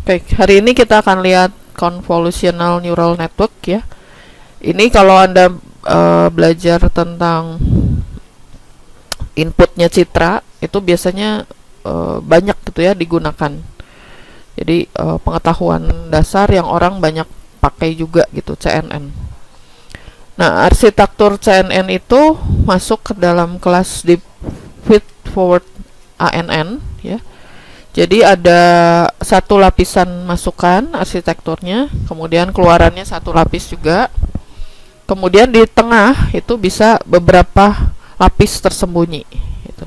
Baik, hari ini kita akan lihat convolutional neural network ya. Ini kalau Anda belajar tentang inputnya citra, itu biasanya banyak gitu ya digunakan. Jadi pengetahuan dasar yang orang banyak pakai juga gitu, CNN. Nah, arsitektur CNN itu masuk ke dalam kelas Deep Feed Forward ANN ya. Jadi ada satu lapisan masukan arsitekturnya, kemudian keluarannya satu lapis juga. Kemudian di tengah itu bisa beberapa lapis tersembunyi gitu.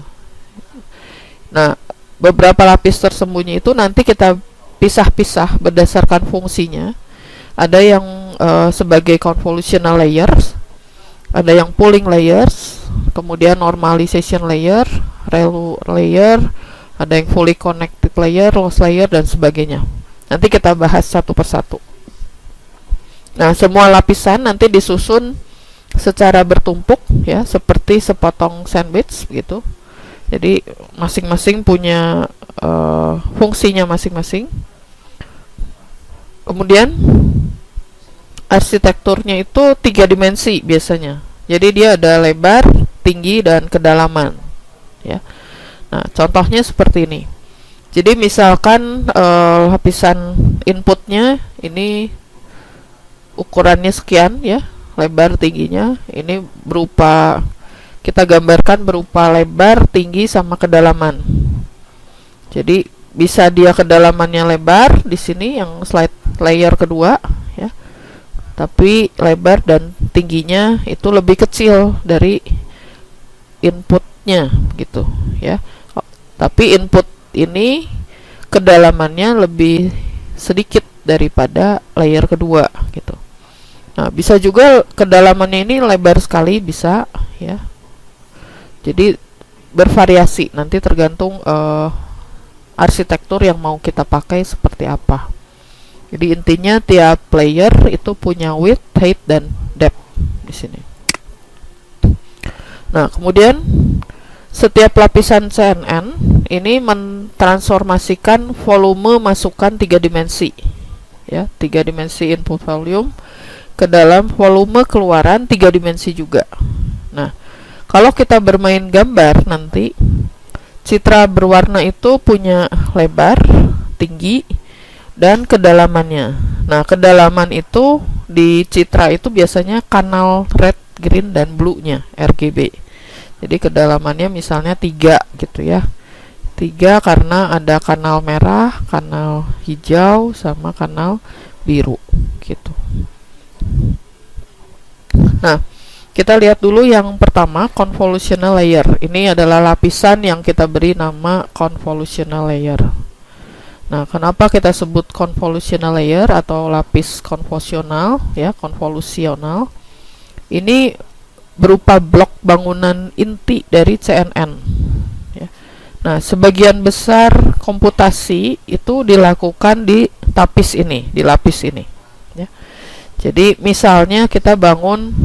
Nah, beberapa lapis tersembunyi itu nanti kita pisah-pisah berdasarkan fungsinya. Ada yang sebagai convolutional layers, ada yang pooling layers, kemudian normalization layer, ReLU layer, ada yang fully connected layer, loss layer, dan sebagainya. Nanti kita bahas satu persatu. Nah, semua lapisan nanti disusun secara bertumpuk ya, seperti sepotong sandwich gitu. Jadi masing-masing punya fungsinya masing-masing. Kemudian arsitekturnya itu 3 dimensi biasanya. Jadi dia ada lebar, tinggi, dan kedalaman ya. Nah, contohnya seperti ini. Jadi misalkan lapisan inputnya ini ukurannya sekian ya, lebar tingginya. Ini berupa, kita gambarkan berupa lebar, tinggi, sama kedalaman. Jadi bisa dia kedalamannya lebar di sini yang slide layer kedua ya. Tapi lebar dan tingginya itu lebih kecil dari inputnya gitu ya. Tapi input ini kedalamannya lebih sedikit daripada layer kedua gitu. Nah, bisa juga kedalamannya ini lebar sekali, bisa ya. Jadi bervariasi, nanti tergantung arsitektur yang mau kita pakai seperti apa. Jadi intinya tiap layer itu punya width, height, dan depth di sini. Nah, kemudian setiap lapisan CNN ini mentransformasikan volume masukan 3 dimensi ya, 3 dimensi input volume ke dalam volume keluaran 3 dimensi juga. Nah, kalau kita bermain gambar nanti, citra berwarna itu punya lebar, tinggi, dan kedalamannya. Nah, kedalaman itu di citra itu biasanya kanal red, green, dan blue-nya, RGB. Jadi kedalamannya misalnya 3 gitu ya. 3 karena ada kanal merah, kanal hijau, sama kanal biru gitu. Nah, kita lihat dulu yang pertama, convolutional layer. Ini adalah lapisan yang kita beri nama convolutional layer. Nah, kenapa kita sebut convolutional layer atau lapis konvolusional ya, konvolusional? Ini berupa blok bangunan inti dari CNN ya. Nah, sebagian besar komputasi itu dilakukan di lapis ini ya. Jadi misalnya kita bangun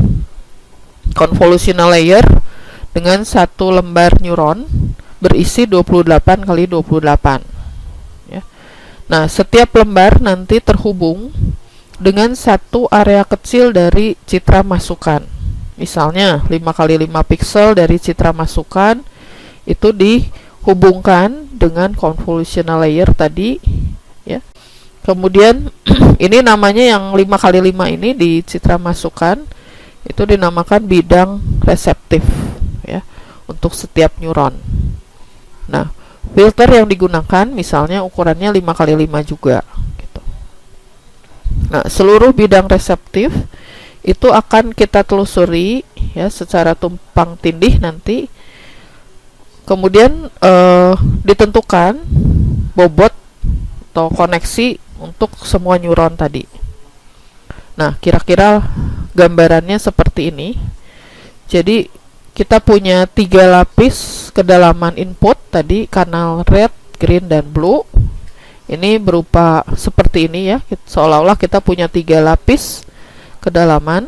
convolutional layer dengan satu lembar neuron berisi 28 kali 28 ya. Nah, setiap lembar nanti terhubung dengan satu area kecil dari citra masukan. Misalnya 5 kali 5 pixel dari citra masukan itu dihubungkan dengan convolutional layer tadi ya. Kemudian ini namanya yang 5 kali 5 ini di citra masukan itu dinamakan bidang reseptif ya, untuk setiap neuron. Nah, filter yang digunakan misalnya ukurannya 5 kali 5 juga gitu. Nah, seluruh bidang reseptif itu akan kita telusuri ya secara tumpang tindih nanti. Kemudian ditentukan bobot atau koneksi untuk semua neuron tadi. Nah, kira-kira gambarannya seperti ini. Jadi kita punya 3 lapis kedalaman input tadi, kanal red, green, dan blue. Ini berupa seperti ini ya, seolah-olah kita punya 3 lapis kedalaman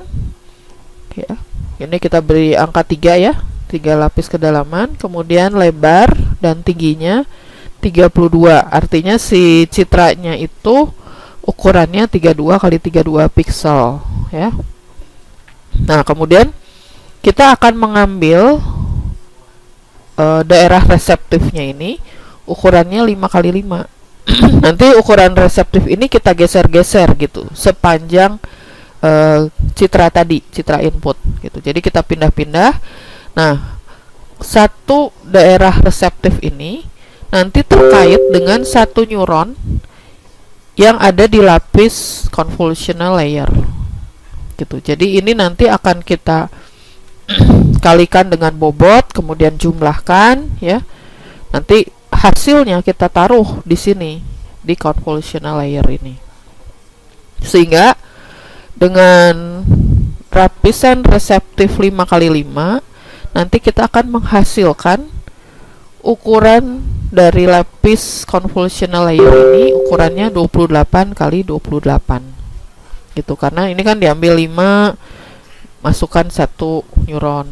ya. Ini kita beri angka 3 ya, 3 lapis kedalaman. Kemudian lebar dan tingginya 32. Artinya si citranya itu ukurannya 32 kali 32 pixel ya. Nah, kemudian kita akan mengambil daerah reseptifnya ini ukurannya 5 kali 5. Nanti ukuran reseptif ini kita geser-geser gitu sepanjang citra tadi, citra input gitu. Jadi kita pindah-pindah. Nah, satu daerah reseptif ini nanti terkait dengan satu neuron yang ada di lapis convolutional layer gitu. Jadi ini nanti akan kita kalikan dengan bobot, kemudian jumlahkan ya. Nanti hasilnya kita taruh di sini di convolutional layer ini. Sehingga dengan lapisan reseptif 5 kali 5 nanti kita akan menghasilkan ukuran dari lapis convolutional layer ini ukurannya 28 kali 28 gitu, karena ini kan diambil 5, masukkan satu neuron,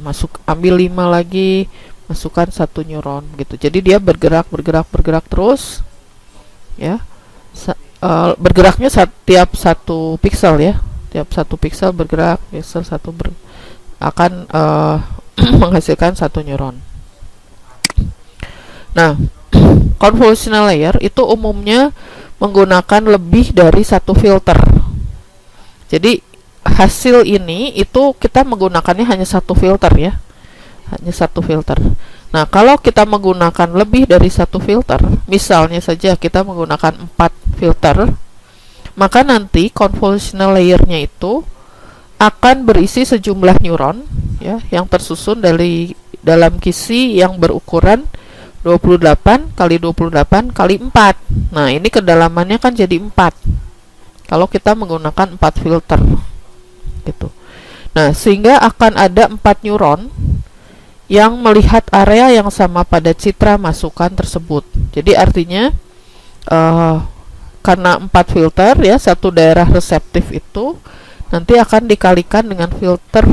ambil 5 lagi, masukkan satu neuron gitu. Jadi dia bergerak terus ya. Bergeraknya tiap satu pixel ya, tiap satu pixel bergerak, pixel satu akan menghasilkan satu neuron. Nah, convolutional layer itu umumnya menggunakan lebih dari satu filter. Jadi hasil ini itu kita menggunakannya hanya satu filter ya, hanya satu filter. Nah, kalau kita menggunakan lebih dari satu filter, misalnya saja kita menggunakan 4 filter, maka nanti convolutional layernya itu akan berisi sejumlah neuron ya, yang tersusun dari dalam kisi yang berukuran 28 kali 28 kali 4. Nah, ini kedalamannya kan jadi 4 kalau kita menggunakan 4 filter gitu. Nah, sehingga akan ada 4 neuron yang melihat area yang sama pada citra masukan tersebut. Jadi artinya karena 4 filter ya, satu daerah reseptif itu nanti akan dikalikan dengan filter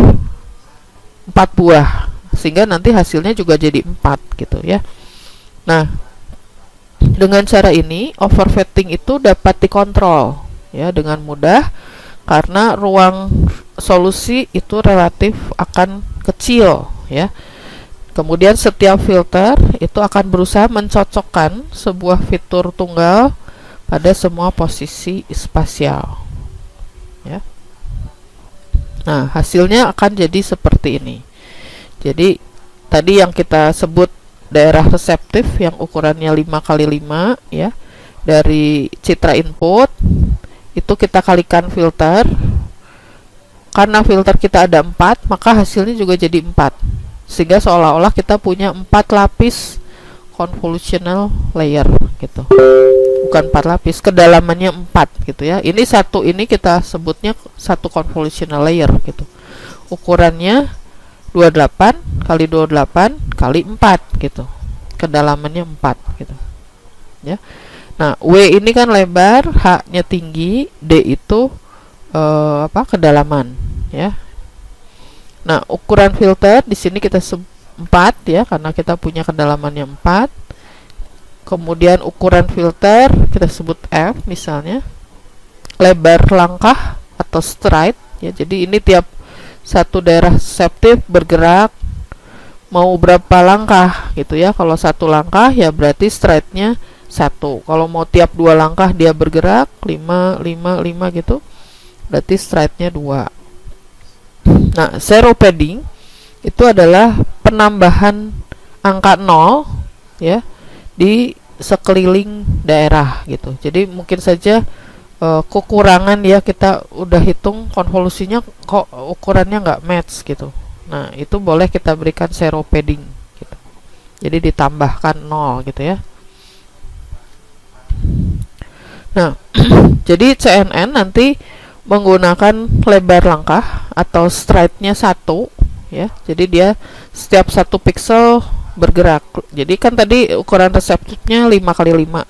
4 buah, sehingga nanti hasilnya juga jadi 4 gitu ya. Nah, dengan cara ini overfitting itu dapat dikontrol ya dengan mudah, karena ruang solusi itu relatif akan kecil ya. Kemudian setiap filter itu akan berusaha mencocokkan sebuah fitur tunggal pada semua posisi spasial ya. Nah, hasilnya akan jadi seperti ini. Jadi tadi yang kita sebut daerah reseptif yang ukurannya 5 kali 5 ya, dari citra input itu kita kalikan filter. Karena filter kita ada 4, maka hasilnya juga jadi 4, sehingga seolah-olah kita punya 4 lapis convolutional layer gitu. Bukan 4 lapis, kedalamannya 4 gitu ya. Ini satu, ini kita sebutnya satu convolutional layer gitu. Ukurannya 28 kali 28 kali 4 gitu. Kedalamannya 4 gitu. Ya. Nah, W ini kan lebar, H-nya tinggi, D itu kedalaman ya. Nah, ukuran filter di sini kita 4 ya, karena kita punya kedalamannya 4. Kemudian ukuran filter kita sebut F misalnya. Lebar langkah atau stride ya. Jadi ini tiap satu daerah reseptif bergerak mau berapa langkah gitu ya. Kalau satu langkah ya berarti stride-nya 1. Kalau mau tiap 2 langkah dia bergerak 5 gitu, berarti stride-nya 2. Nah, zero padding itu adalah penambahan angka 0 ya di sekeliling daerah gitu. Jadi mungkin saja kekurangan ya, kita udah hitung konvolusinya kok ukurannya nggak match gitu. Nah, itu boleh kita berikan zero padding gitu. Jadi ditambahkan 0 gitu ya. Nah, jadi CNN nanti menggunakan lebar langkah atau stride-nya 1 ya. Jadi dia setiap satu pixel bergerak. Jadi kan tadi ukuran reseptifnya 5 kali 5.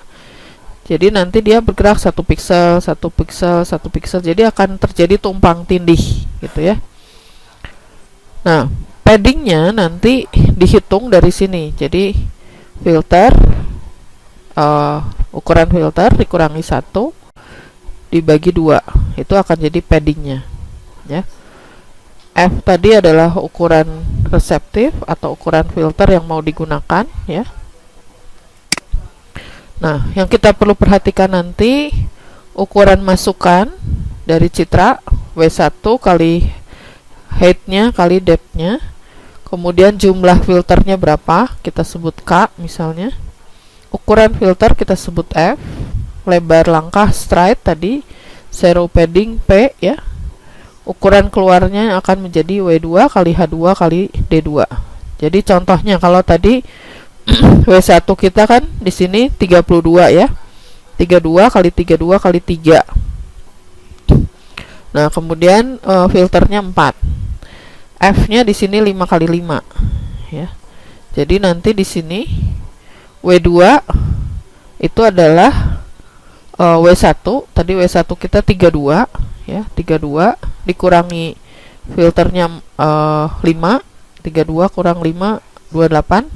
Jadi nanti dia bergerak 1 pixel, 1 pixel, 1 pixel. Jadi akan terjadi tumpang tindih gitu ya. Nah, paddingnya nanti dihitung dari sini. Jadi filter ukuran filter dikurangi 1 dibagi 2, itu akan jadi paddingnya ya. F tadi adalah ukuran reseptif atau ukuran filter yang mau digunakan ya. Nah, yang kita perlu perhatikan nanti ukuran masukan dari citra W1 kali height-nya kali depth-nya, kemudian jumlah filternya berapa, kita sebut K misalnya. Ukuran filter kita sebut F, lebar langkah stride tadi zero padding P ya. Ukuran keluarnya akan menjadi W2 kali H2 kali D2. Jadi contohnya kalau tadi W1 kita kan di sini 32 ya. 32 kali 32 kali 3. Nah, kemudian filternya 4. F-nya di sini 5 kali 5 ya. Jadi nanti di sini W2 itu adalah W1, tadi W1 kita 32 ya, 32 dikurangi filternya 5, 32 kurang 5 28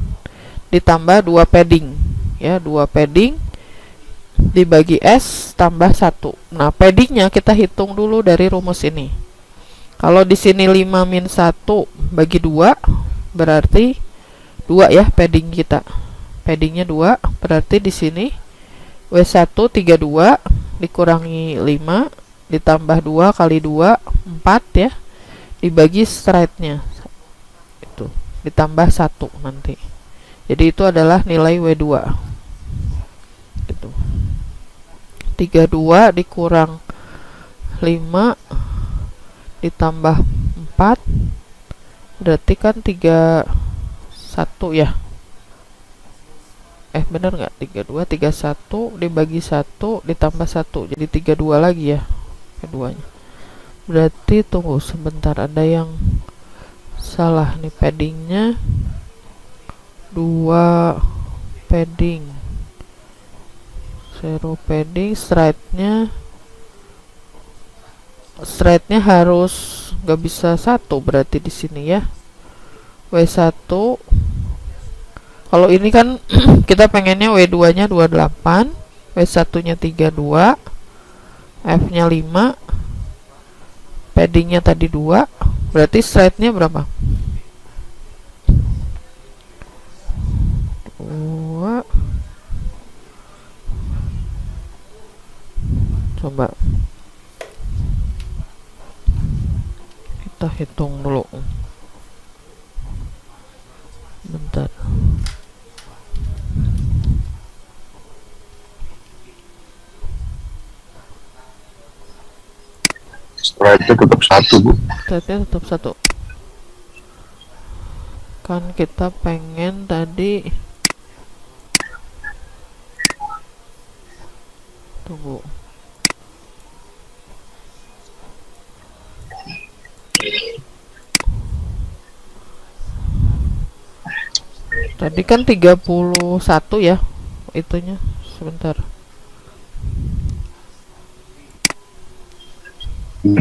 ditambah 2 padding ya, 2 padding dibagi S tambah 1. Nah, paddingnya kita hitung dulu dari rumus ini. Kalau di sini 5 min 1 bagi 2 berarti 2 ya padding kita. Paddingnya 2, berarti di sini W1 32 dikurangi 5 ditambah 2 kali 2 4 ya, dibagi stride-nya itu ditambah 1 nanti. Jadi itu adalah nilai W2 gitu. 32 dikurang 5 ditambah 4 berarti kan 31 ya. Bener nggak? 32 31 dibagi 1 ditambah 1 jadi 32 lagi ya keduanya. Berarti tunggu sebentar, ada yang salah nih. Paddingnya 2 padding, 0 padding, stride-nya harus nggak bisa 1 berarti di sini ya. W1 kalau ini kan kita pengennya W2 nya 28, W1 nya 32, F nya 5, paddingnya tadi 2, berarti stride nya berapa? 2. Coba kita hitung dulu bentar. Stride-nya tetap 1 Bu. Stride-nya tetap 1 kan kita pengen tadi, tunggu, tadi kan 31 ya itunya, sebentar. 32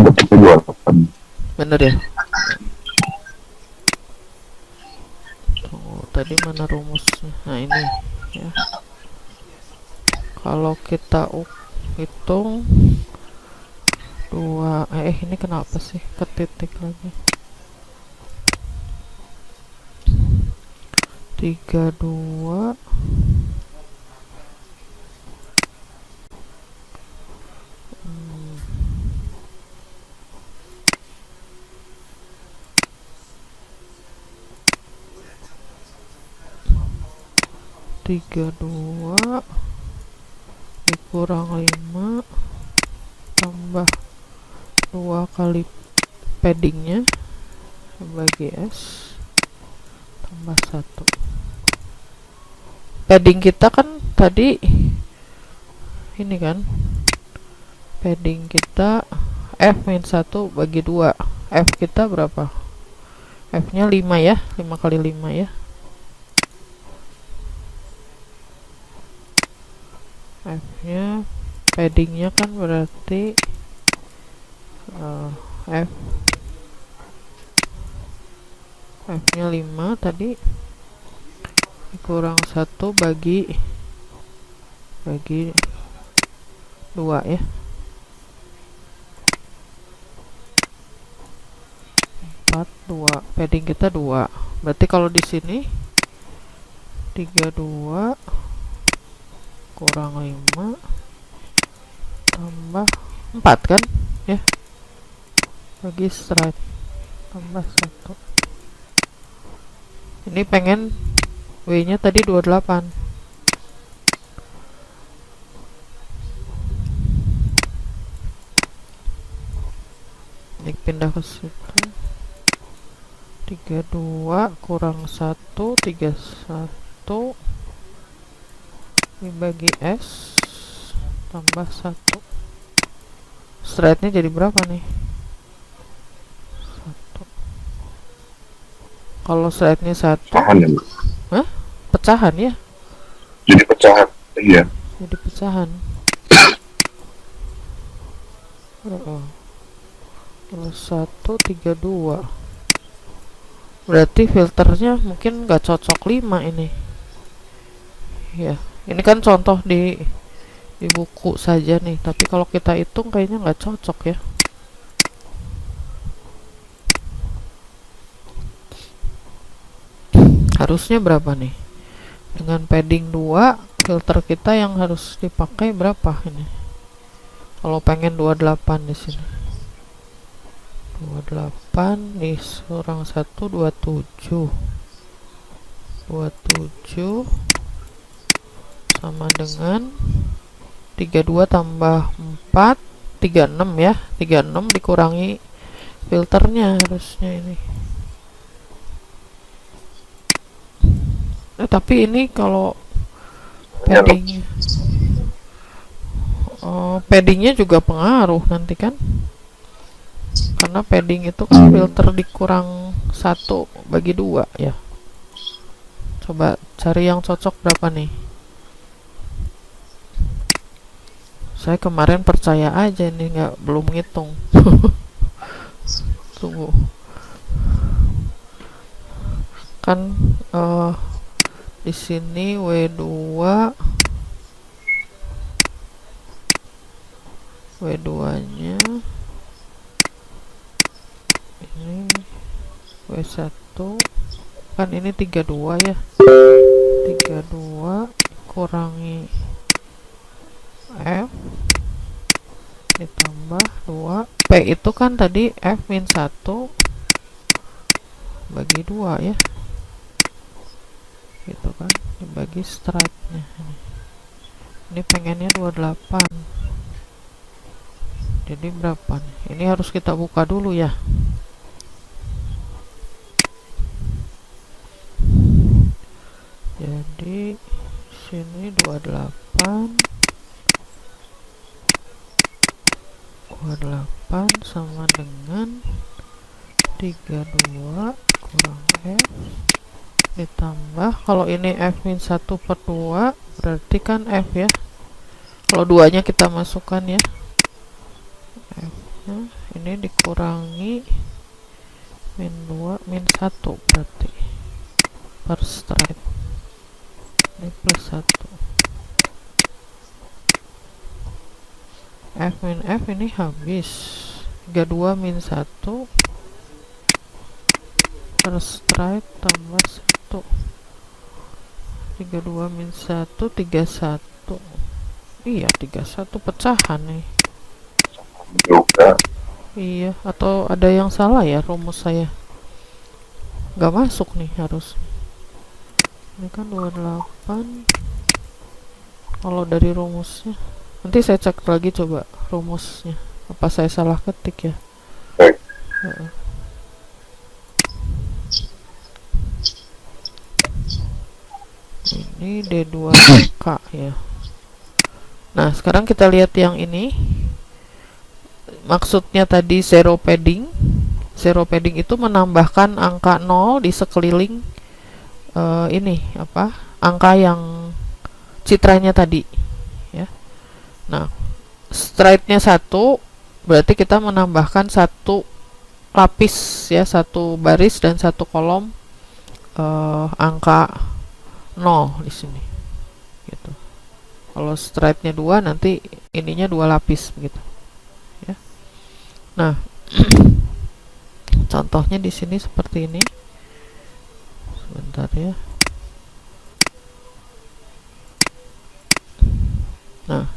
dapetnya 28. Bener ya? Tunggu, tadi mana rumusnya? Nah ini ya. Kalau kita hitung 2, ini kenapa sih ketitik lagi? 32 32 dikurang 5 tambah 2 kali paddingnya bagi S tambah 1. Padding kita kan tadi ini kan, padding kita F min 1 bagi 2, F kita berapa? F nya 5 ya, 5 kali 5 ya. F nya paddingnya kan berarti F nya 5 tadi dikurang 1 bagi 2 ya. 4, 2. Padding kita 2. Berarti kalau di sini 32 kurang 5 tambah 4 kan ya, bagi stripe tambah 1. Ini pengen W nya tadi 28. Ini pindah ke situ. 32 kurang 1, 31 dibagi S tambah 1. Straight-nya jadi berapa nih? 1. Kalau straight-nya 1, Pecahan ya, Bu? hah? Pecahan ya? Jadi pecahan. Iya. Jadi pecahan. Kalau 1, 32. Berarti filternya mungkin nggak cocok 5 ini. Ya, ini kan contoh di buku saja nih, tapi kalau kita hitung kayaknya nggak cocok ya. Harusnya berapa nih? Dengan padding 2, filter kita yang harus dipakai berapa ini? Kalau pengen 28 di sini. 28 dikurang 1, 27. 27 sama dengan 32 tambah 4, 36 ya. 36 dikurangi filternya harusnya ini. Tapi ini kalau paddingnya juga pengaruh nanti kan, karena padding itu kan filter dikurang 1 bagi 2 ya. Coba cari yang cocok berapa nih. Saya kemarin percaya aja nih, belum ngitung. Tunggu kan, di sini W2 nya ini W1 kan, ini 32 ya. 32 kurangi F ditambah 2. P itu kan tadi F min 1 bagi 2 ya, gitu kan, dibagi stripe nya. Ini pengennya 28. Jadi berapa nih? Ini harus kita buka dulu ya. Jadi sini 28 sama dengan 32 kurang F ditambah, kalau ini F min 1 per 2 berarti kan F ya, kalau 2 nya kita masukkan ya, F nya ini dikurangi min 2 min 1 berarti per stripe, ini plus 1. F min F ini habis, 32 min 1 per stripe tambah 1. 32 min 1 31. Iya, 31 pecahan nih. Juga. Iya, atau ada yang salah ya rumus saya? Gak masuk nih harus. Ini kan 28 kalau dari rumusnya. Nanti saya cek lagi coba rumusnya, apa saya salah ketik ya. Baik. Ini D2K ya. Nah, sekarang kita lihat yang ini. Maksudnya tadi zero padding. Zero padding itu menambahkan angka 0 di sekeliling ini apa? Angka yang citranya tadi ya. Nah, stripe-nya 1 berarti kita menambahkan 1 lapis ya, 1 baris dan 1 kolom angka 0 di sini gitu. Kalau stripe-nya 2 nanti ininya 2 lapis begitu ya. Nah, contohnya di sini seperti ini. Sebentar ya. Nah,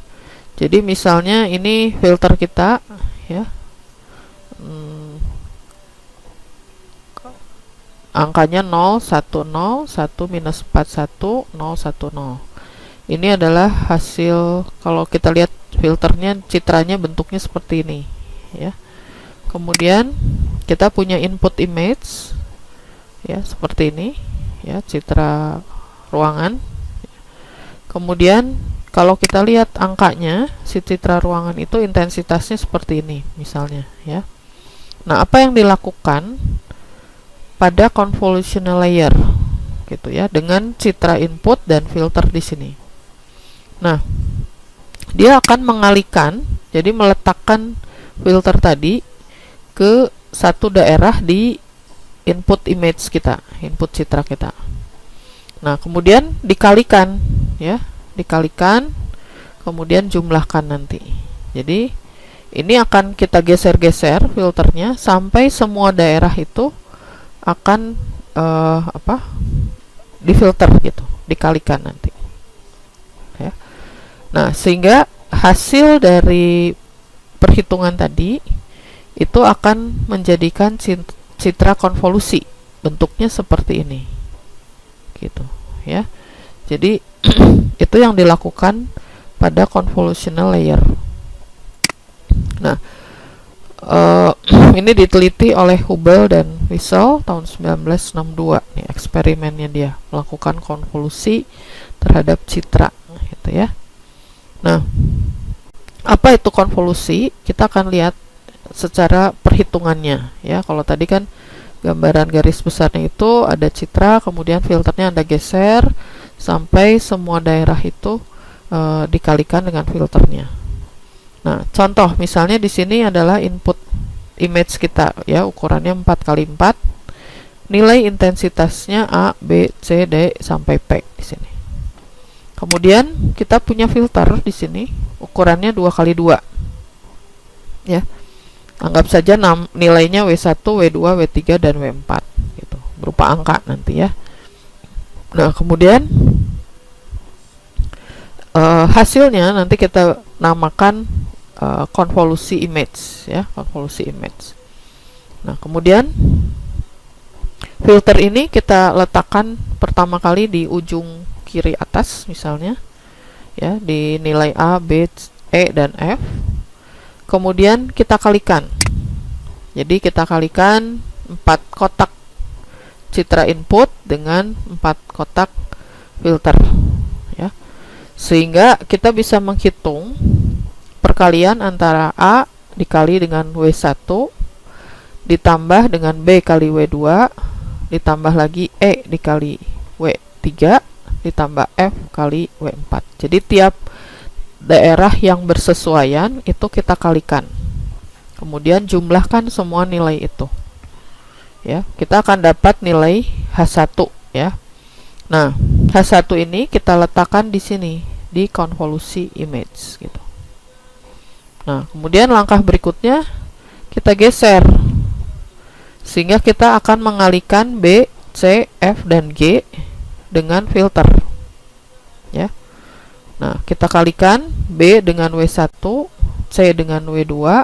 jadi misalnya ini filter kita ya. Angkanya 0, 1, 0, 1, minus 4, 1, 0, 1, 0. Ini adalah hasil, kalau kita lihat filternya, citranya bentuknya seperti ini ya. Kemudian kita punya input image ya, seperti ini ya, citra ruangan. Kemudian kalau kita lihat angkanya, si citra ruangan itu intensitasnya seperti ini misalnya ya. Nah, apa yang dilakukan pada convolutional layer gitu ya, dengan citra input dan filter di sini. Nah, dia akan mengalihkan, jadi meletakkan filter tadi ke satu daerah di input image kita, input citra kita. Nah, kemudian dikalikan ya, dikalikan, kemudian jumlahkan nanti. Jadi ini akan kita geser-geser filternya sampai semua daerah itu akan difilter gitu, dikalikan nanti ya. Nah, sehingga hasil dari perhitungan tadi itu akan menjadikan citra konvolusi, bentuknya seperti ini gitu ya. Jadi itu yang dilakukan pada convolutional layer. Nah, ini diteliti oleh Hubel dan Wiesel tahun 1962 nih, eksperimennya dia melakukan konvolusi terhadap citra gitu ya. Nah, apa itu konvolusi? Kita akan lihat secara perhitungannya ya. Kalau tadi kan gambaran garis besarnya itu ada citra, kemudian filternya Anda geser sampai semua daerah itu dikalikan dengan filternya. Nah, contoh misalnya di sini adalah input image kita ya, ukurannya 4x4. Nilai intensitasnya A, B, C, D sampai P di sini. Kemudian kita punya filter di sini, ukurannya 2x2. Ya. Anggap saja nilainya W1, W2, W3 dan W4 gitu. Berupa angka nanti ya. Nah, kemudian hasilnya nanti kita namakan konvolusi image ya, konvolusi image. Nah, kemudian filter ini kita letakkan pertama kali di ujung kiri atas misalnya ya, di nilai A, B, E dan F. Kemudian kita kalikan. Jadi kita kalikan 4 kotak citra input dengan 4 kotak filter ya. Sehingga kita bisa menghitung perkalian antara A dikali dengan W1 ditambah dengan B kali W2 ditambah lagi E dikali W3 ditambah F kali W4. Jadi tiap daerah yang bersesuaian itu kita kalikan, kemudian jumlahkan semua nilai itu ya. Kita akan dapat nilai H1 ya. Nah, H1 ini kita letakkan di sini di konvolusi image gitu. Nah, kemudian langkah berikutnya kita geser sehingga kita akan mengalihkan B, C, F dan G dengan filter ya. Nah, kita kalikan B dengan W1, C dengan W2,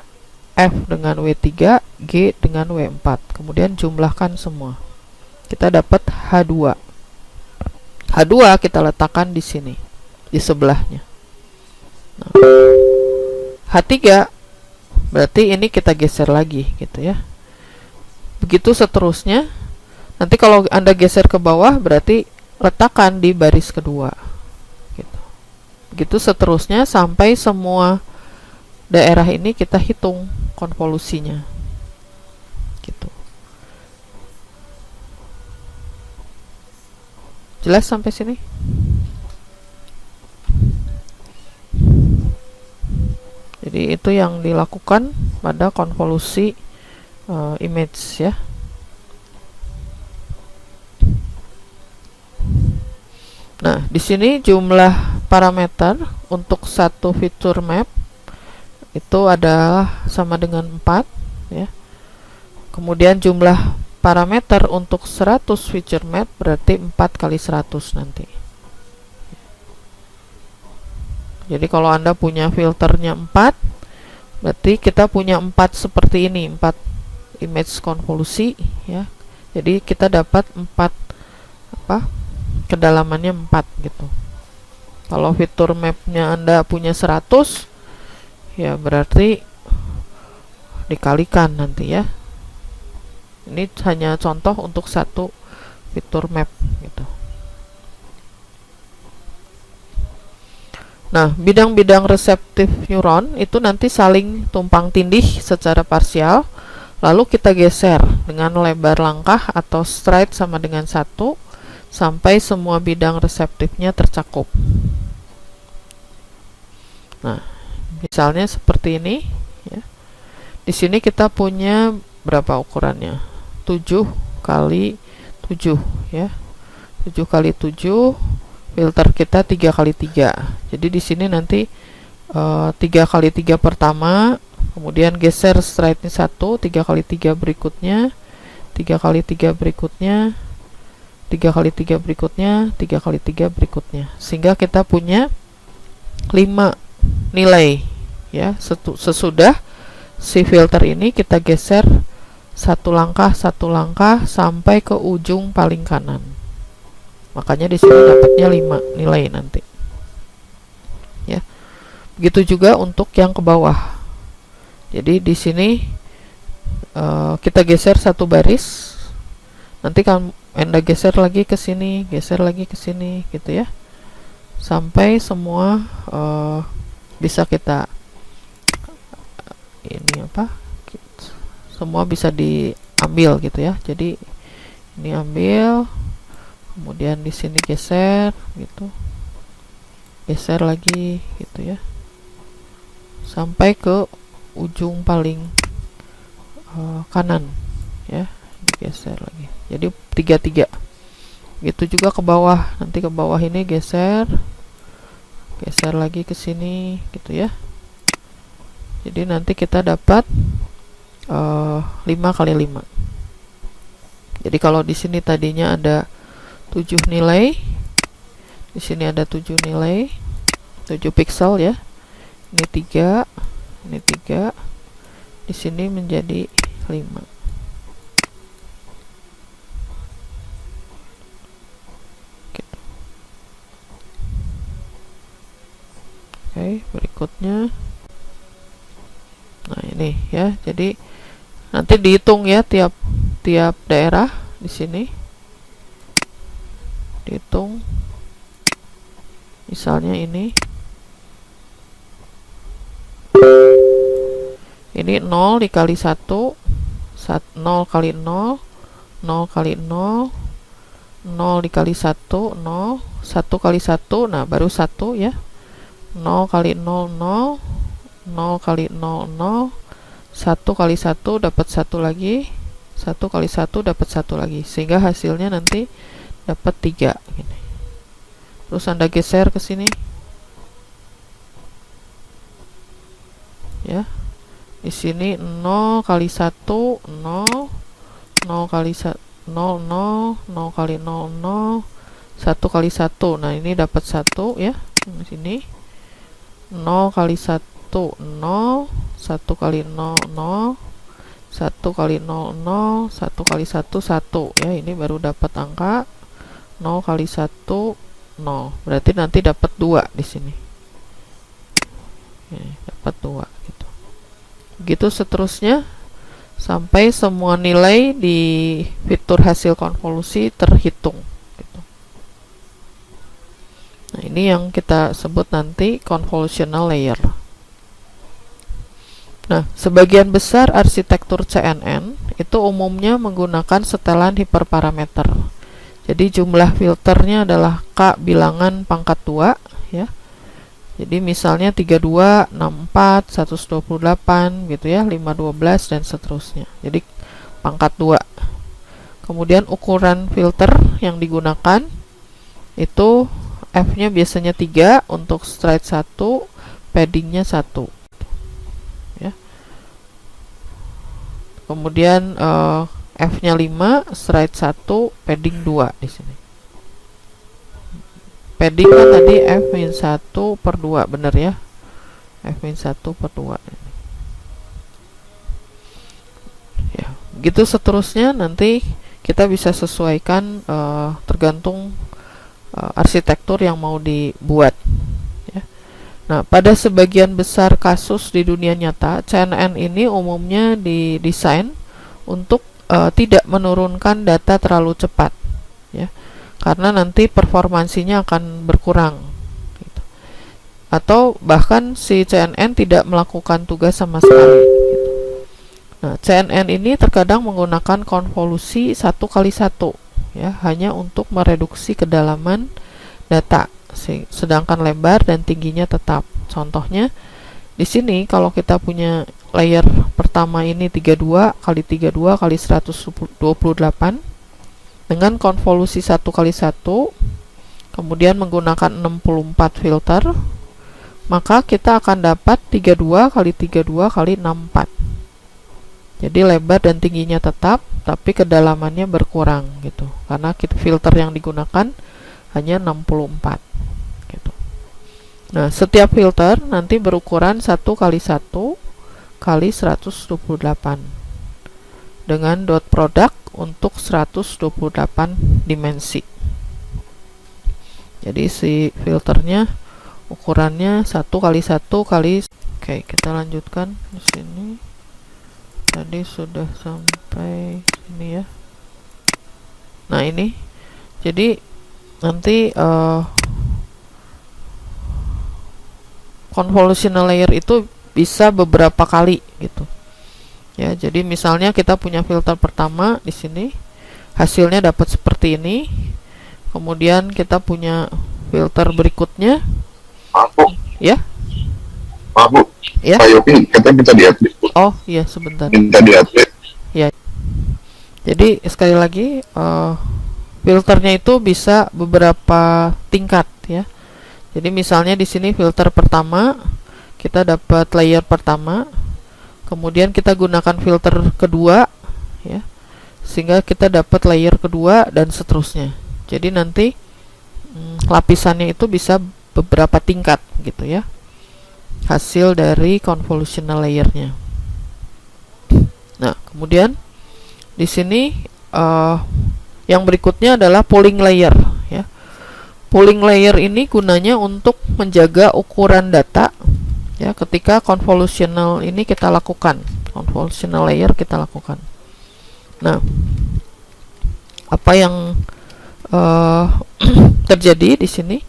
F dengan W3, G dengan W4. Kemudian jumlahkan semua. Kita dapat H2. H2 kita letakkan di sini, di sebelahnya. Nah, H3 berarti ini kita geser lagi gitu ya. Begitu seterusnya. Nanti kalau Anda geser ke bawah berarti letakkan di baris kedua. Begitu seterusnya sampai semua daerah ini kita hitung konvolusinya gitu. Jelas sampai sini? Jadi itu yang dilakukan pada konvolusi image ya. Nah, di sini jumlah parameter untuk satu feature map itu adalah sama dengan 4 ya. Kemudian jumlah parameter untuk 100 feature map berarti 4 kali 100 nanti. Jadi kalau Anda punya filternya 4, berarti kita punya 4 seperti ini, 4 image konvolusi ya. Jadi kita dapat 4 kedalamannya 4 gitu. Kalau fitur mapnya Anda punya 100, ya berarti dikalikan nanti ya. Ini hanya contoh untuk satu fitur map gitu. Nah, bidang-bidang reseptif neuron itu nanti saling tumpang tindih secara parsial, lalu kita geser dengan lebar langkah atau stride sama dengan 1 sampai semua bidang reseptifnya tercakup. Nah, misalnya seperti ini ya. Di sini kita punya berapa ukurannya? 7 kali 7 ya. 7 kali 7, filter kita 3 kali 3. Jadi di sini nanti 3 kali 3 pertama, kemudian geser stride-nya 1, 3 kali 3 berikutnya, 3 kali 3 berikutnya, 3 kali 3 berikutnya, 3 kali 3 berikutnya. Sehingga kita punya 5 nilai ya. Sesudah si filter ini kita geser satu langkah sampai ke ujung paling kanan. Makanya di sini dapatnya 5 nilai nanti. Ya. Begitu juga untuk yang ke bawah. Jadi di sini kita geser satu baris. Nanti kan Anda geser lagi ke sini, geser lagi ke sini gitu ya. Sampai semua bisa kita semua bisa diambil gitu ya. Jadi ini ambil, kemudian di sini geser gitu, geser lagi gitu ya, sampai ke ujung paling kanan ya, geser lagi. Jadi 3 gitu juga ke bawah. Nanti ke bawah ini geser lagi ke sini gitu ya. Jadi nanti kita dapat 5 kali 5. Jadi kalau di sini tadinya ada 7 nilai, di sini ada 7 nilai, 7 pixel ya. Ini 3, ini 3, di sini menjadi 5. Gitu. Oke, berikutnya. Nah, ini ya. Jadi nanti dihitung ya tiap daerah di sini. Dihitung. Misalnya ini 0 dikali 1, 0 kali 0, 0 kali 0, 0 dikali 1, 0, 1 kali 1, nah baru 1 ya. 0 kali 0, 0, 0 kali 0, 0, 1 kali 1 dapat 1 lagi, 1 kali 1 dapat 1 lagi, sehingga hasilnya nanti dapat 3 gini. Terus Anda geser ke sini ya. Di sini 0 kali 1, 0, 0 kali 1, 0, 0, 0 kali 0, 0, 1 kali 1. Nah, ini dapat 1 ya. Di sini 0 kali 1, 0, 1 kali 0, 0, 1 kali 0, 0, 1 kali 1, 1 ya. Ini baru dapat angka 0 kali 1, 0. Berarti nanti dapat 2 di sini. Dapat 2 gitu. Begitu seterusnya sampai semua nilai di fitur hasil konvolusi terhitung gitu. Nah, ini yang kita sebut nanti convolutional layer. Nah, sebagian besar arsitektur CNN itu umumnya menggunakan setelan hiperparameter. Jadi jumlah filternya adalah K bilangan pangkat 2 ya. Jadi misalnya 32, 64, 128 gitu ya, 512 dan seterusnya. Jadi pangkat 2. Kemudian ukuran filter yang digunakan itu F-nya biasanya 3, untuk stride 1, paddingnya 1 ya. Kemudian F-nya 5, stride 1, padding 2 di sini. Paddingnya tadi F-1/2, bener ya, F-1/2 ini. Ya, gitu seterusnya. Nanti kita bisa sesuaikan tergantung arsitektur yang mau dibuat ya. Nah, pada sebagian besar kasus di dunia nyata, CNN ini umumnya didesain untuk tidak menurunkan data terlalu cepat ya, karena nanti performansinya akan berkurang gitu. Atau bahkan si CNN tidak melakukan tugas sama sekali gitu. Nah, CNN ini terkadang menggunakan konvolusi 1x1 ya, hanya untuk mereduksi kedalaman data, sedangkan lebar dan tingginya tetap. Contohnya di sini kalau kita punya layer pertama ini 32 kali 32 kali 128 dengan konvolusi 1x1, kemudian menggunakan 64 filter, maka kita akan dapat 32 kali 32 kali 64. Jadi lebar dan tingginya tetap, tapi kedalamannya berkurang gitu, karena filter yang digunakan hanya 64 gitu. Nah, setiap filter nanti berukuran 1x1 kali 128 dengan dot product untuk 128 dimensi. Jadi si filternya ukurannya 1x1 kali. Oke, kita lanjutkan di sini. Tadi sudah sampai sini ya. Nah, ini jadi nanti convolutional layer itu bisa beberapa kali gitu ya. Jadi misalnya kita punya filter pertama di sini, hasilnya dapat seperti ini. Kemudian kita punya filter berikutnya. Maaf Bu, Ya, maaf Bu, ya. Pak Yopi katanya minta di-update Bu. Oh iya, sebentar. Minta di-update. Ya. Jadi sekali lagi filternya itu bisa beberapa tingkat ya. Jadi misalnya di sini filter pertama kita dapat layer pertama, kemudian kita gunakan filter kedua ya, sehingga kita dapat layer kedua dan seterusnya. Jadi nanti lapisannya itu bisa beberapa tingkat gitu ya, hasil dari convolutional layernya. Nah, kemudian di sini yang berikutnya adalah pooling layer ya. Pooling layer ini gunanya untuk menjaga ukuran data ya, ketika convolutional ini kita lakukan, convolutional layer kita lakukan. Nah, apa yang terjadi di sini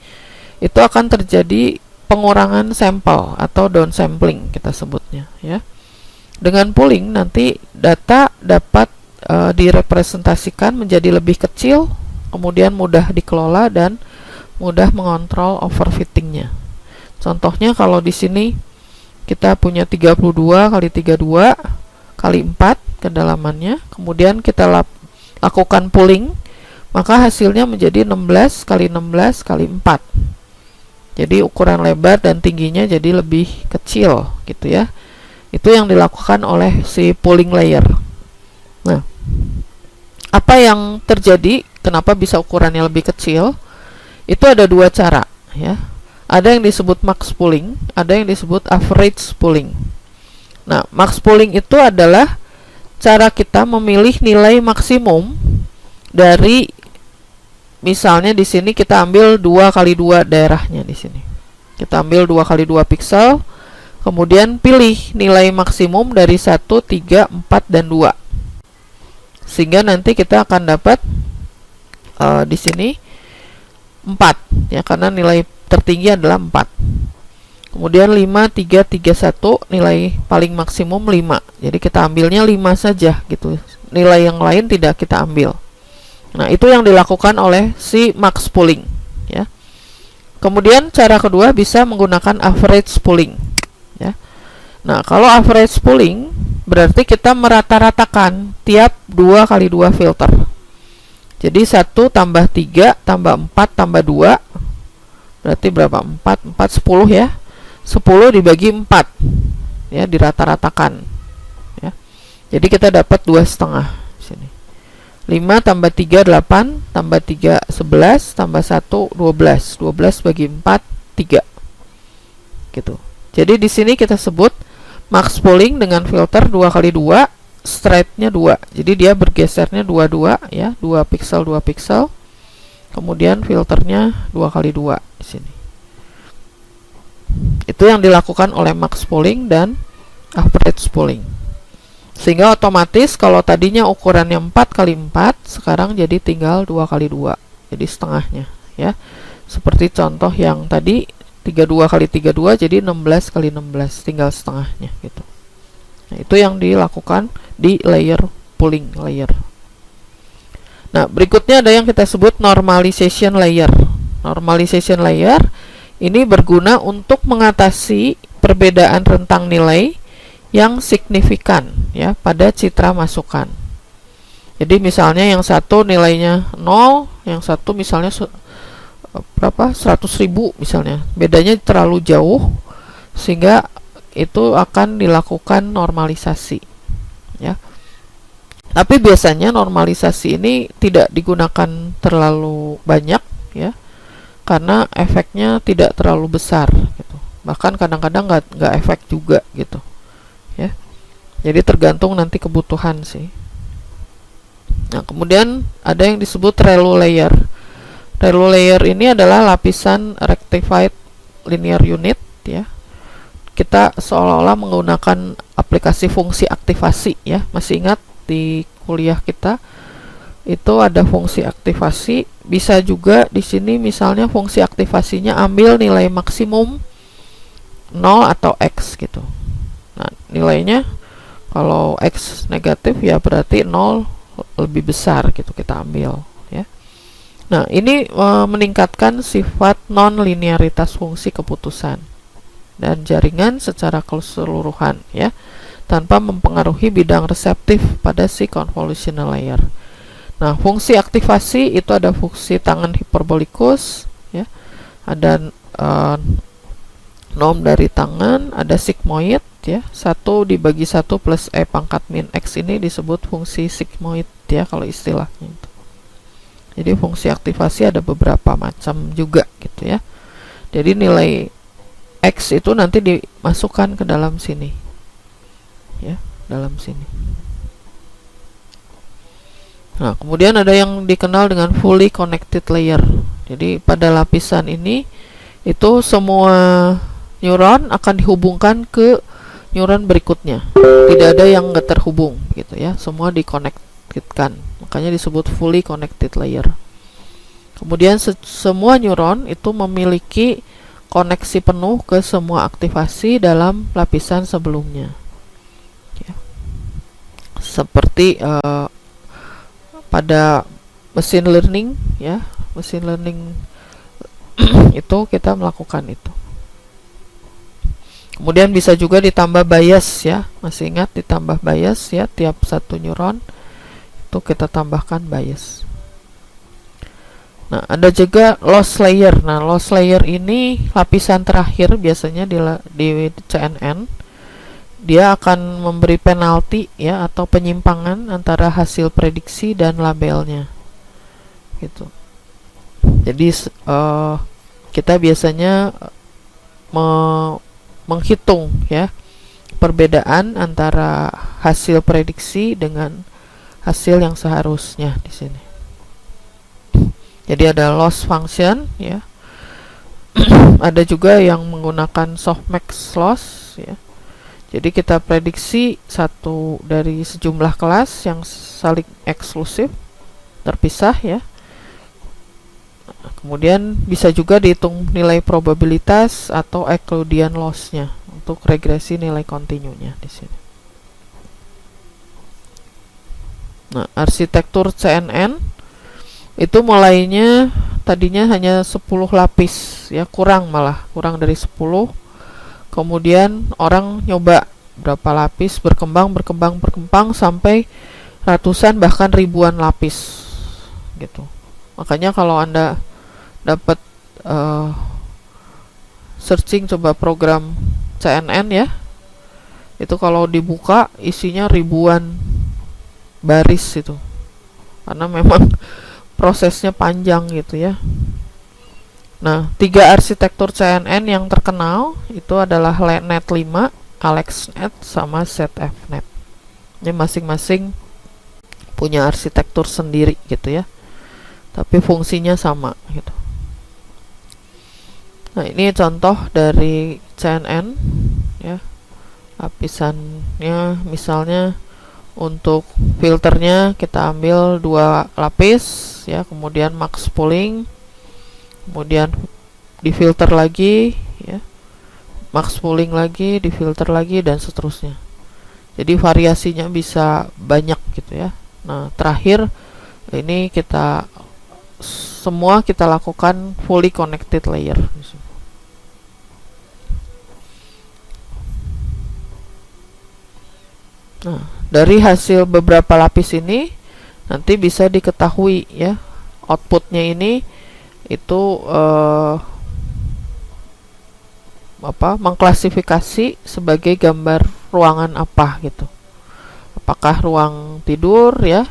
itu akan terjadi pengurangan sampel atau downsampling kita sebutnya ya. Dengan pooling nanti data dapat direpresentasikan menjadi lebih kecil, kemudian mudah dikelola dan mudah mengontrol overfittingnya. Contohnya kalau di sini kita punya 32 kali 32 kali 4 kedalamannya, kemudian kita lakukan pooling, maka hasilnya menjadi 16 kali 16 kali 4. Jadi ukuran lebar dan tingginya jadi lebih kecil gitu ya. Itu yang dilakukan oleh si pooling layer. Nah, apa yang terjadi? Kenapa bisa ukurannya lebih kecil? Itu ada dua cara ya. Ada yang disebut max pooling, ada yang disebut average pooling. Nah, max pooling itu adalah cara kita memilih nilai maksimum dari, misalnya di sini kita ambil 2x2 daerahnya di sini. Kita ambil 2x2 pixel, kemudian pilih nilai maksimum dari 1, 3, 4 dan 2. Sehingga nanti kita akan dapat di sini 4 ya, karena nilai tertinggi adalah 4. Kemudian 5, 3, 3, 1, nilai paling maksimum 5. Jadi kita ambilnya 5 saja gitu. Nilai yang lain tidak kita ambil. Nah, itu yang dilakukan oleh si max pooling ya. Kemudian cara kedua bisa menggunakan average pooling ya. Nah, kalau average pooling berarti kita merata-ratakan tiap 2x2 filter. Jadi 1 tambah 3 tambah 4 tambah 2 Berarti berapa? 4 10 ya. 10 dibagi 4 ya, dirata-ratakan ya. Jadi kita dapat 2,5 sini. 5 tambah 3 8, tambah 3 11, tambah 1 12. 12 bagi 4 3. Gitu. Jadi di sini kita sebut max pooling dengan filter 2 kali 2, straightnya 2. Jadi dia bergesernya 2 ya, 2 pixel 2 pixel. Kemudian filternya 2 kali 2 di sini. Itu yang dilakukan oleh max pooling dan average pooling. Sehingga otomatis kalau tadinya ukurannya 4 kali 4, sekarang jadi tinggal 2 kali 2. Jadi setengahnya ya. Seperti contoh yang tadi 32 kali 32 jadi 16 kali 16, tinggal setengahnya gitu. Nah, itu yang dilakukan di layer pooling layer. Nah, berikutnya ada yang kita sebut normalization layer. Normalization layer ini berguna untuk mengatasi perbedaan rentang nilai yang signifikan ya pada citra masukan. Jadi misalnya yang satu nilainya 0, yang satu misalnya berapa? 100.000 misalnya. Bedanya terlalu jauh sehingga itu akan dilakukan normalisasi ya. Tapi biasanya normalisasi ini tidak digunakan terlalu banyak ya, karena efeknya tidak terlalu besar gitu. Bahkan kadang-kadang nggak efek juga gitu ya. Jadi tergantung nanti kebutuhan sih. Nah, kemudian ada yang disebut ReLU layer. ReLU layer ini adalah lapisan rectified linear unit ya. Kita seolah-olah menggunakan aplikasi fungsi aktivasi ya. Masih ingat di kuliah kita itu ada fungsi aktivasi. Bisa juga di sini misalnya fungsi aktivasinya ambil nilai maksimum 0 atau X gitu. Nah, nilainya kalau X negatif ya berarti 0 lebih besar gitu kita ambil ya. Nah, ini meningkatkan sifat non-linearitas fungsi keputusan dan jaringan secara keseluruhan ya, tanpa mempengaruhi bidang reseptif pada si convolutional layer. Nah, fungsi aktivasi itu ada fungsi tangan hiperbolikus ya, ada norm dari tangan, ada sigmoid ya, 1 dibagi 1 plus E pangkat min X ini disebut fungsi sigmoid ya kalau istilahnya itu. Jadi fungsi aktivasi ada beberapa macam juga gitu ya. Jadi nilai X itu nanti dimasukkan ke dalam sini ya, dalam sini. Nah, kemudian ada yang dikenal dengan fully connected layer. Jadi pada lapisan ini itu semua neuron akan dihubungkan ke neuron berikutnya. Tidak ada yang nggak terhubung gitu ya, semua dikonektifkan. Makanya disebut fully connected layer. Kemudian semua neuron itu memiliki koneksi penuh ke semua aktivasi dalam lapisan sebelumnya ya. Seperti pada machine learning ya, machine learning itu kita melakukan itu. Kemudian bisa juga ditambah bias ya, masih ingat ditambah bias ya, tiap satu neuron itu kita tambahkan bias. Nah, ada juga loss layer. Nah, loss layer ini lapisan terakhir biasanya di CNN. Dia akan memberi penalti ya atau penyimpangan antara hasil prediksi dan labelnya gitu. Jadi kita biasanya menghitung ya perbedaan antara hasil prediksi dengan hasil yang seharusnya di sini. Jadi ada loss function ya. Ada juga yang menggunakan softmax loss ya. Jadi kita prediksi satu dari sejumlah kelas yang saling eksklusif terpisah ya. Kemudian bisa juga dihitung nilai probabilitas atau Euclidean loss-nya untuk regresi nilai kontinunya di sini. Nah, arsitektur CNN itu mulainya tadinya hanya 10 lapis ya, kurang dari 10. Kemudian orang nyoba berapa lapis, berkembang sampai ratusan bahkan ribuan lapis gitu. Makanya kalau Anda dapat searching coba program CNN ya, itu kalau dibuka isinya ribuan baris itu, karena memang prosesnya panjang gitu ya. Nah, 3 arsitektur CNN yang terkenal itu adalah Net 5, AlexNet, sama ZFNet. Ini masing-masing punya arsitektur sendiri gitu ya, tapi fungsinya sama gitu. Nah, ini contoh dari CNN ya. Lapisannya misalnya untuk filternya kita ambil 2 lapis ya, kemudian max pooling, kemudian difilter lagi ya, max pooling lagi, difilter lagi, dan seterusnya. Jadi variasinya bisa banyak gitu ya. Nah, terakhir ini semua kita lakukan fully connected layer. Nah, dari hasil beberapa lapis ini nanti bisa diketahui ya, outputnya ini itu mengklasifikasi sebagai gambar ruangan apa gitu. Apakah ruang tidur ya,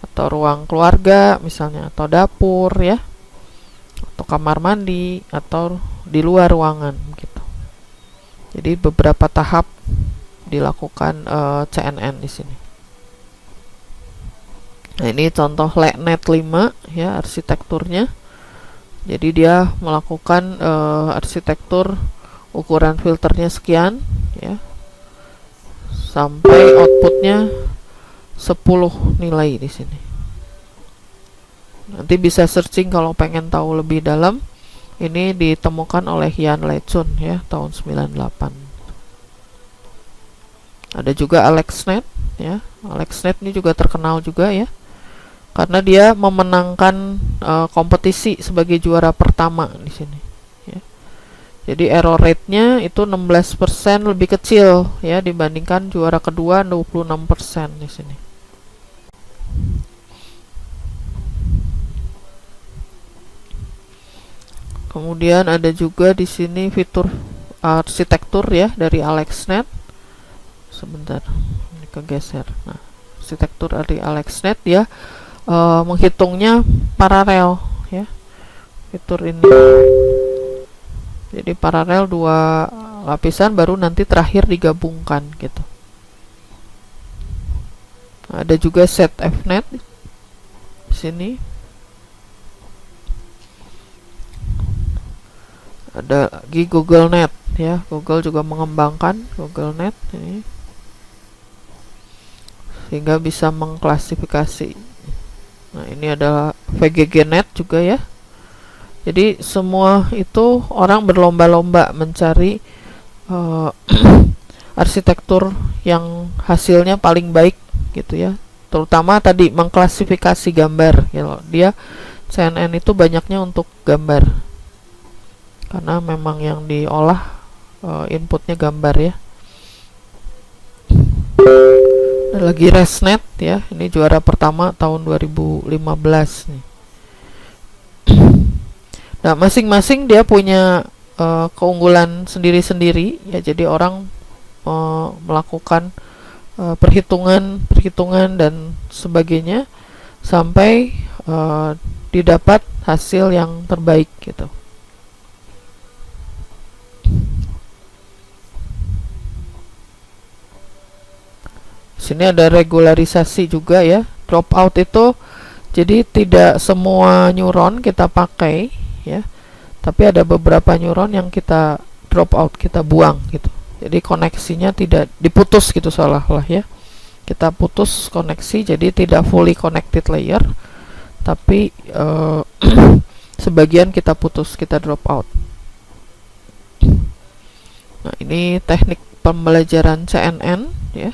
atau ruang keluarga misalnya, atau dapur ya, atau kamar mandi, atau di luar ruangan gitu. Jadi beberapa tahap dilakukan CNN di sini. Nah, ini contoh Net 5 ya, arsitekturnya. Jadi dia melakukan arsitektur ukuran filternya sekian ya, sampai outputnya 10 nilai di sini. Nanti bisa searching kalau pengen tahu lebih dalam. Ini ditemukan oleh Jan Lechun ya, tahun 98. Ada juga AlexNet ya. AlexNet ini juga terkenal juga ya, karena dia memenangkan kompetisi sebagai juara pertama di sini ya. Jadi error rate-nya itu 16% lebih kecil ya dibandingkan juara kedua 26% di sini. Kemudian ada juga di sini fitur arsitektur ya dari AlexNet. Sebentar, ini kegeser. Nah, arsitektur dari AlexNet ya, menghitungnya paralel ya, fitur ini. Jadi paralel 2 lapisan baru nanti terakhir digabungkan gitu. Nah, ada juga ZFNet di sini. Ada lagi GoogleNet ya, Google juga mengembangkan GoogleNet ini, sehingga bisa mengklasifikasi. Nah, ini adalah VGGNet juga ya. Jadi semua itu orang berlomba-lomba mencari arsitektur yang hasilnya paling baik gitu ya. Terutama tadi mengklasifikasi gambar gitu. Dia CNN itu banyaknya untuk gambar, karena memang yang diolah inputnya gambar ya. Ada lagi ResNet ya, ini juara pertama tahun 2015 nih. Nah, masing-masing dia punya keunggulan sendiri-sendiri ya. Jadi orang melakukan perhitungan dan sebagainya sampai didapat hasil yang terbaik gitu. Sini ada regularisasi juga ya. Dropout itu jadi tidak semua neuron kita pakai ya, tapi ada beberapa neuron yang kita drop out, kita buang gitu. Jadi koneksinya tidak diputus gitu seolah-olah ya. Kita putus koneksi, jadi tidak fully connected layer, tapi sebagian kita putus, kita drop out. Nah, ini teknik pembelajaran CNN ya.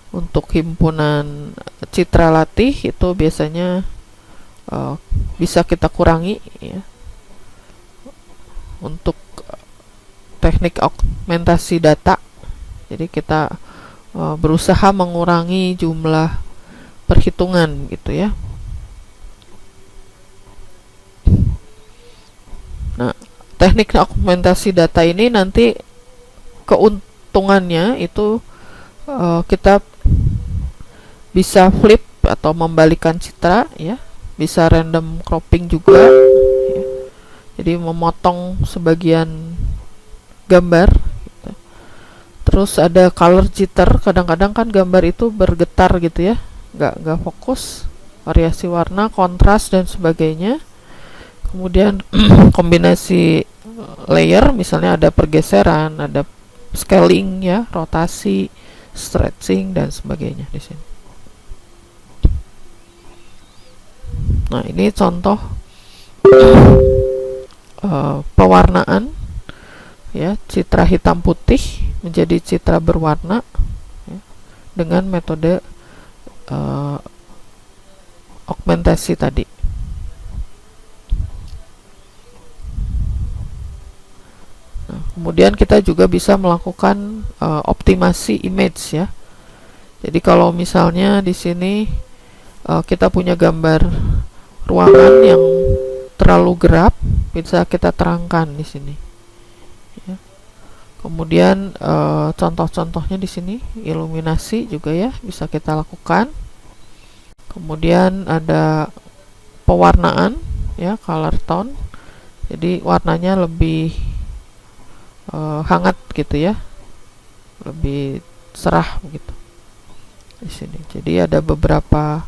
Untuk himpunan citra latih itu biasanya bisa kita kurangi ya. Untuk teknik augmentasi data, jadi kita berusaha mengurangi jumlah perhitungan gitu ya. Nah, teknik augmentasi data ini nanti keuntungannya itu kita bisa flip atau membalikan citra ya, bisa random cropping juga ya. Jadi memotong sebagian gambar gitu. Terus ada color jitter, kadang-kadang kan gambar itu bergetar gitu ya, nggak fokus, variasi warna, kontras dan sebagainya. Kemudian kombinasi layer, misalnya ada pergeseran, ada scaling ya, rotasi, stretching dan sebagainya di sini. Nah, ini contoh pewarnaan ya, citra hitam putih menjadi citra berwarna ya, dengan metode augmentasi tadi. Nah, kemudian kita juga bisa melakukan optimasi image ya. Jadi kalau misalnya di sini kita punya gambar ruangan yang terlalu gelap, bisa kita terangkan di sini. Ya. Kemudian contoh-contohnya di sini iluminasi juga ya, bisa kita lakukan. Kemudian ada pewarnaan ya, color tone. Jadi warnanya lebih hangat gitu ya, lebih cerah begitu di sini. Jadi ada beberapa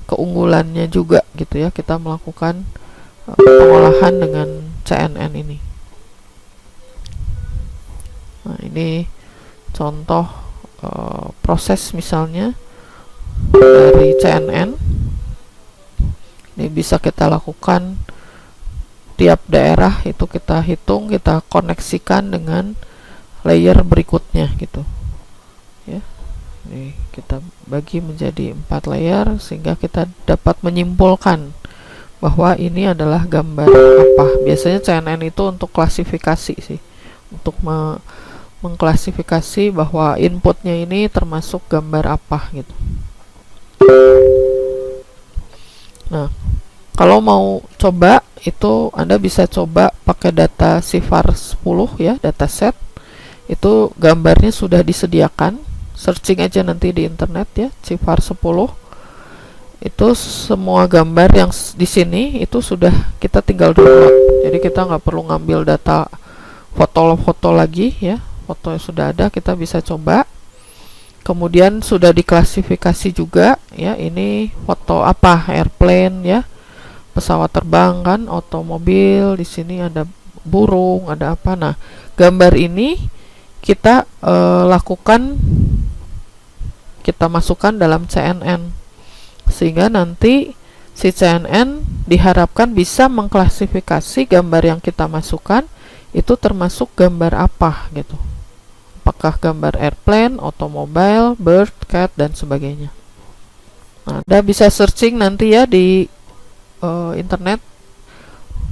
keunggulannya juga gitu ya, kita melakukan pengolahan dengan CNN ini. Nah, ini contoh proses misalnya dari CNN. Ini bisa kita lakukan tiap daerah, itu kita hitung, kita koneksikan dengan layer berikutnya gitu ya. Ini kita bagi menjadi 4 layer sehingga kita dapat menyimpulkan bahwa ini adalah gambar apa. Biasanya CNN itu untuk klasifikasi sih, untuk mengklasifikasi bahwa inputnya ini termasuk gambar apa gitu. Nah, kalau mau coba itu Anda bisa coba pakai data CIFAR 10 ya, dataset. Itu gambarnya sudah disediakan. Searching aja nanti di internet ya, CIFAR 10. Itu semua gambar yang di sini itu sudah kita tinggal download. Jadi kita nggak perlu ngambil data foto-foto lagi ya. Foto yang sudah ada kita bisa coba. Kemudian sudah diklasifikasi juga ya, ini foto apa, airplane ya, pesawat terbang kan, otomobil, di sini ada burung, ada apa. Nah, gambar ini kita lakukan, kita masukkan dalam CNN sehingga nanti si CNN diharapkan bisa mengklasifikasi gambar yang kita masukkan itu termasuk gambar apa gitu. Apakah gambar airplane, otomobil, bird, cat dan sebagainya. Nah, Anda bisa searching nanti ya di internet.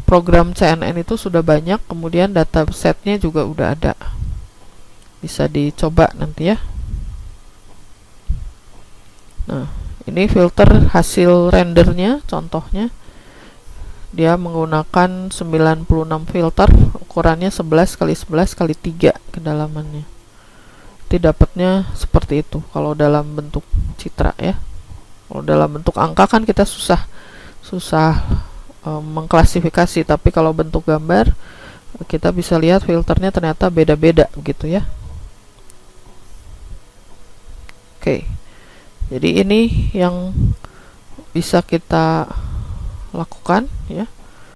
Program CNN itu sudah banyak, kemudian datasetnya juga udah ada, bisa dicoba nanti ya. Nah, ini filter hasil rendernya, contohnya dia menggunakan 96 filter, ukurannya 11 x 11 x 3 kedalamannya. Nanti dapatnya seperti itu kalau dalam bentuk citra ya. Kalau dalam bentuk angka kan kita susah mengklasifikasi, tapi kalau bentuk gambar kita bisa lihat filternya ternyata beda-beda gitu ya. Oke. Jadi ini yang bisa kita lakukan ya.